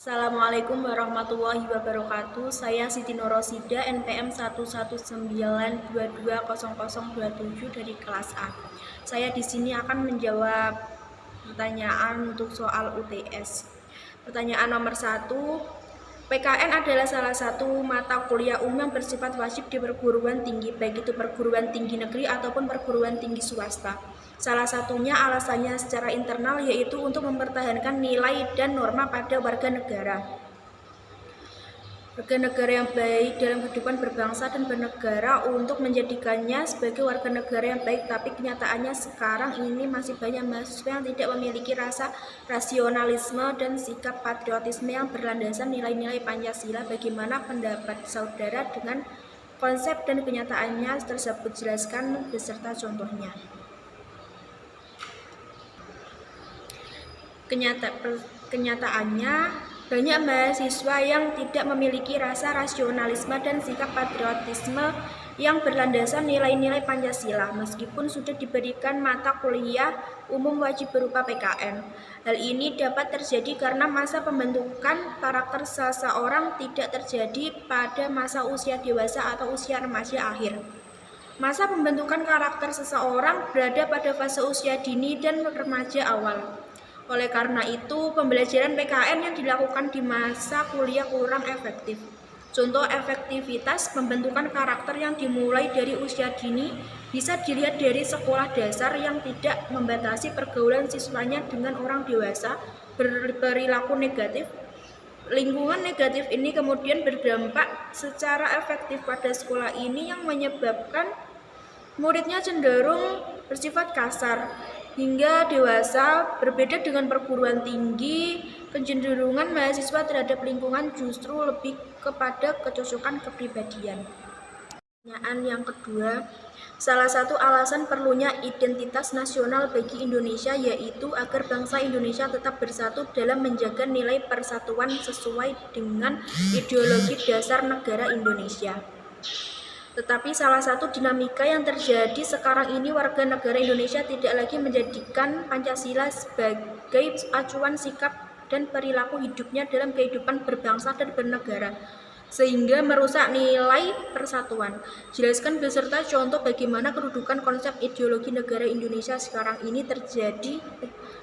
Assalamualaikum warahmatullahi wabarakatuh. Saya Siti Norosida, NPM 119220027 dari kelas A. Saya di sini akan menjawab pertanyaan untuk soal UTS. Pertanyaan nomor 1. PKN adalah salah satu mata kuliah umum yang bersifat wajib di perguruan tinggi, baik itu perguruan tinggi negeri ataupun perguruan tinggi swasta. Salah satunya alasannya secara internal, yaitu untuk mempertahankan nilai dan norma pada warga negara. Warga negara yang baik dalam kehidupan berbangsa dan bernegara untuk menjadikannya sebagai warga negara yang baik, tapi kenyataannya sekarang ini masih banyak mahasiswa yang tidak memiliki rasa rasionalisme dan sikap patriotisme yang berlandaskan nilai-nilai Pancasila. Bagaimana pendapat saudara dengan konsep dan kenyataannya tersebut? Jelaskan beserta contohnya. Kenyataannya, banyak mahasiswa yang tidak memiliki rasa rasionalisme dan sikap patriotisme yang berlandaskan nilai-nilai Pancasila, meskipun sudah diberikan mata kuliah umum wajib berupa PKN. Hal ini dapat terjadi karena masa pembentukan karakter seseorang tidak terjadi pada masa usia dewasa atau usia remaja akhir. Masa pembentukan karakter seseorang berada pada fase usia dini dan remaja awal. Oleh karena itu, pembelajaran PKN yang dilakukan di masa kuliah kurang efektif. Contoh efektivitas pembentukan karakter yang dimulai dari usia dini bisa dilihat dari sekolah dasar yang tidak membatasi pergaulan siswanya dengan orang dewasa berperilaku negatif. Lingkungan negatif ini kemudian berdampak secara efektif pada sekolah ini yang menyebabkan muridnya cenderung bersifat kasar hingga dewasa. Berbeda dengan perguruan tinggi, kecenderungan mahasiswa terhadap lingkungan justru lebih kepada kecocokan kepribadian. Pertanyaan yang kedua, salah satu alasan perlunya identitas nasional bagi Indonesia yaitu agar bangsa Indonesia tetap bersatu dalam menjaga nilai persatuan sesuai dengan ideologi dasar negara Indonesia. Tetapi salah satu dinamika yang terjadi sekarang ini, warga negara Indonesia tidak lagi menjadikan Pancasila sebagai acuan sikap dan perilaku hidupnya dalam kehidupan berbangsa dan bernegara, sehingga merusak nilai persatuan. Jelaskan beserta contoh bagaimana kedudukan konsep ideologi negara Indonesia sekarang ini terjadi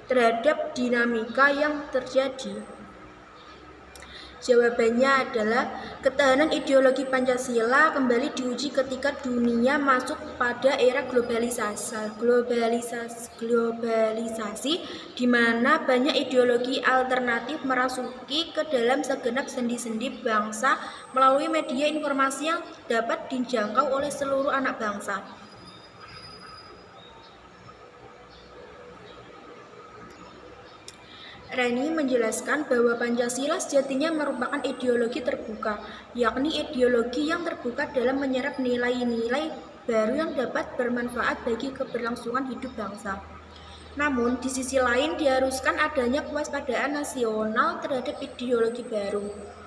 terhadap dinamika yang terjadi. Jawabannya adalah ketahanan ideologi Pancasila kembali diuji ketika dunia masuk pada era globalisasi di mana banyak ideologi alternatif merasuki ke dalam segenap sendi-sendi bangsa melalui media informasi yang dapat dijangkau oleh seluruh anak bangsa. Reni menjelaskan bahwa Pancasila sejatinya merupakan ideologi terbuka, yakni ideologi yang terbuka dalam menyerap nilai-nilai baru yang dapat bermanfaat bagi keberlangsungan hidup bangsa. Namun, di sisi lain diharuskan adanya kewaspadaan nasional terhadap ideologi baru.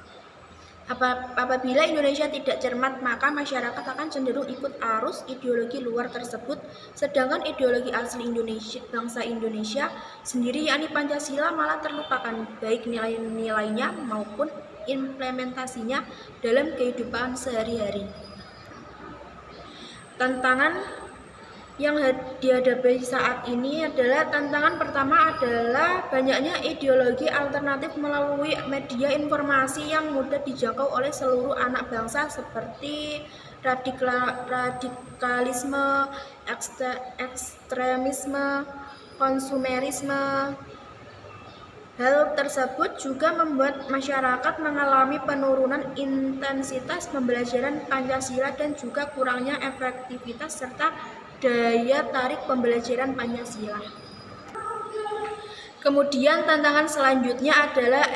Apabila Indonesia tidak cermat, maka masyarakat akan cenderung ikut arus ideologi luar tersebut, sedangkan ideologi asli Indonesia, bangsa Indonesia sendiri yakni Pancasila malah terlupakan, baik nilai-nilainya maupun implementasinya dalam kehidupan sehari-hari. Tantangan yang dihadapi saat ini adalah tantangan pertama adalah banyaknya ideologi alternatif melalui media informasi yang mudah dijangkau oleh seluruh anak bangsa seperti radikalisme, ekstremisme, konsumerisme. Hal tersebut juga membuat masyarakat mengalami penurunan intensitas pembelajaran Pancasila dan juga kurangnya efektivitas serta daya tarik pembelajaran Pancasila. Kemudian tantangan selanjutnya adalah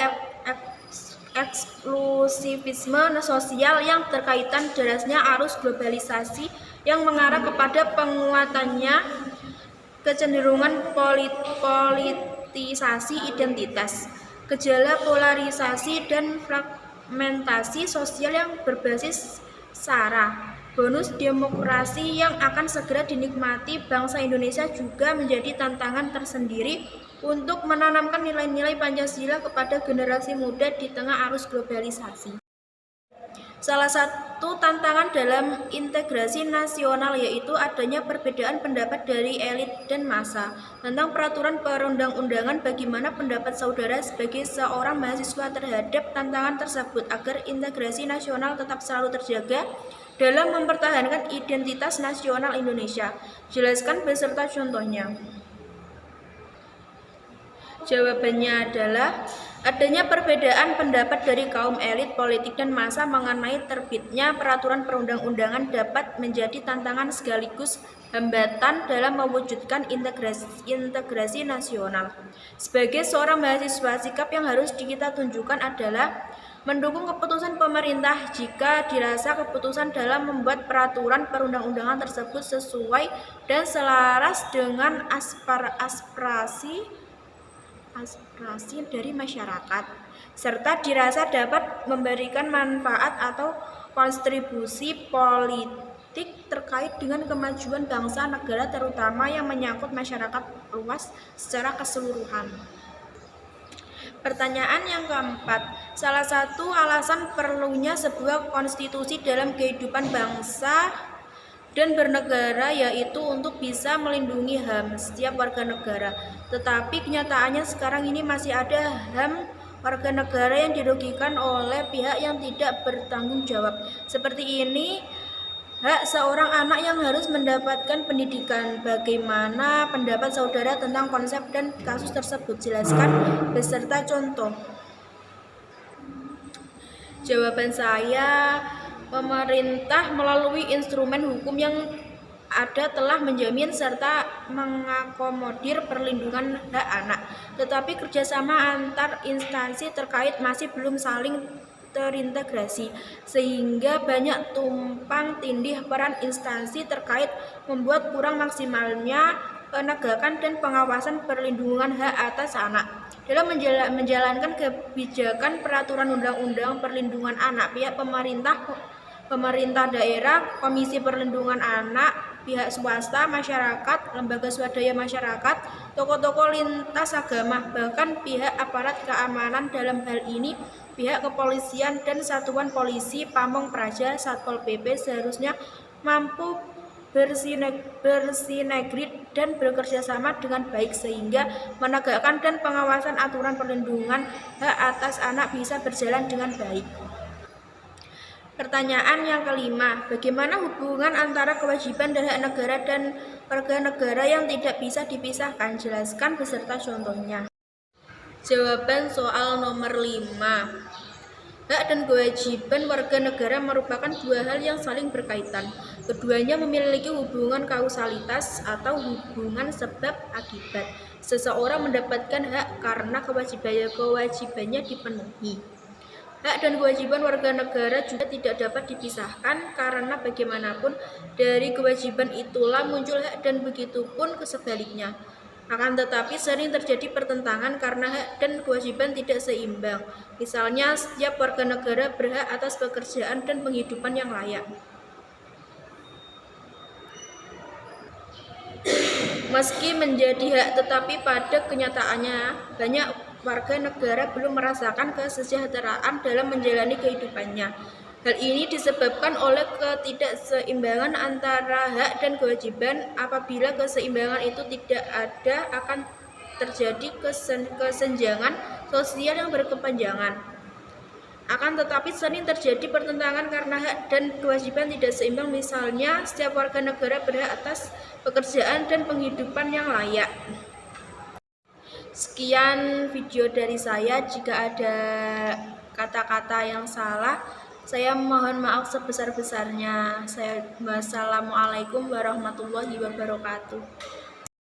eksklusivisme sosial yang terkaitan derasnya arus globalisasi yang mengarah kepada penguatannya kecenderungan politisasi identitas, gejala polarisasi dan fragmentasi sosial yang berbasis SARA, Bonus demokrasi yang akan segera dinikmati bangsa Indonesia juga menjadi tantangan tersendiri untuk menanamkan nilai-nilai Pancasila kepada generasi muda di tengah arus globalisasi. Salah satu tantangan dalam integrasi nasional yaitu adanya perbedaan pendapat dari elit dan massa tentang peraturan perundang-undangan. Bagaimana pendapat saudara sebagai seorang mahasiswa terhadap tantangan tersebut agar integrasi nasional tetap selalu terjaga dalam mempertahankan identitas nasional Indonesia? Jelaskan beserta contohnya. Jawabannya adalah adanya perbedaan pendapat dari kaum elit politik dan massa mengenai terbitnya peraturan perundang-undangan dapat menjadi tantangan sekaligus hambatan dalam mewujudkan integrasi nasional. Sebagai seorang mahasiswa, sikap yang harus kita tunjukkan adalah mendukung keputusan pemerintah jika dirasa keputusan dalam membuat peraturan perundang-undangan tersebut sesuai dan selaras dengan aspirasi dari masyarakat, serta dirasa dapat memberikan manfaat atau kontribusi politik terkait dengan kemajuan bangsa negara, terutama yang menyangkut masyarakat luas secara keseluruhan. Pertanyaan yang keempat, salah satu alasan perlunya sebuah konstitusi dalam kehidupan bangsa dan bernegara yaitu untuk bisa melindungi HAM setiap warga negara. Tetapi kenyataannya sekarang ini masih ada HAM warga negara yang dirugikan oleh pihak yang tidak bertanggung jawab. Seperti ini, hak seorang anak yang harus mendapatkan pendidikan. Bagaimana pendapat saudara tentang konsep dan kasus tersebut? Jelaskan beserta contoh. Jawaban saya, pemerintah melalui instrumen hukum yang ada telah menjamin serta mengakomodir perlindungan hak anak, tetapi kerjasama antar instansi terkait masih belum saling terintegrasi, sehingga banyak tumpang tindih peran instansi terkait membuat kurang maksimalnya penegakan dan pengawasan perlindungan hak atas anak. Dalam menjalankan kebijakan peraturan undang-undang perlindungan anak, pihak pemerintah daerah, Komisi Perlindungan Anak, pihak swasta, masyarakat, lembaga swadaya masyarakat, tokoh-tokoh lintas agama, bahkan pihak aparat keamanan, dalam hal ini pihak kepolisian dan satuan polisi, Pamong Praja, Satpol PP seharusnya mampu bersinergi dan bekerja sama dengan baik sehingga menegakkan dan pengawasan aturan perlindungan hak atas anak bisa berjalan dengan baik. Pertanyaan yang kelima, bagaimana hubungan antara kewajiban dan hak negara dan warga negara yang tidak bisa dipisahkan? Jelaskan beserta contohnya. Jawaban soal nomor 5. Hak dan kewajiban warga negara merupakan dua hal yang saling berkaitan. Keduanya memiliki hubungan kausalitas atau hubungan sebab akibat. Seseorang mendapatkan hak karena kewajibannya dipenuhi. Hak dan kewajiban warga negara juga tidak dapat dipisahkan karena bagaimanapun dari kewajiban itulah muncul hak dan begitu pun sebaliknya. Akan tetapi sering terjadi pertentangan karena hak dan kewajiban tidak seimbang. Misalnya, setiap warga negara berhak atas pekerjaan dan penghidupan yang layak. Meski menjadi hak, tetapi pada kenyataannya banyak warga negara belum merasakan kesejahteraan dalam menjalani kehidupannya. Hal ini disebabkan oleh ketidakseimbangan antara hak dan kewajiban. Apabila keseimbangan itu tidak ada, akan terjadi kesenjangan sosial yang berkepanjangan. Akan tetapi sering terjadi pertentangan karena hak dan kewajiban tidak seimbang. Misalnya, setiap warga negara berhak atas pekerjaan dan penghidupan yang layak. Sekian video dari saya. Jika ada kata-kata yang salah, saya mohon maaf sebesar-besarnya. Wassalamualaikum warahmatullahi wabarakatuh.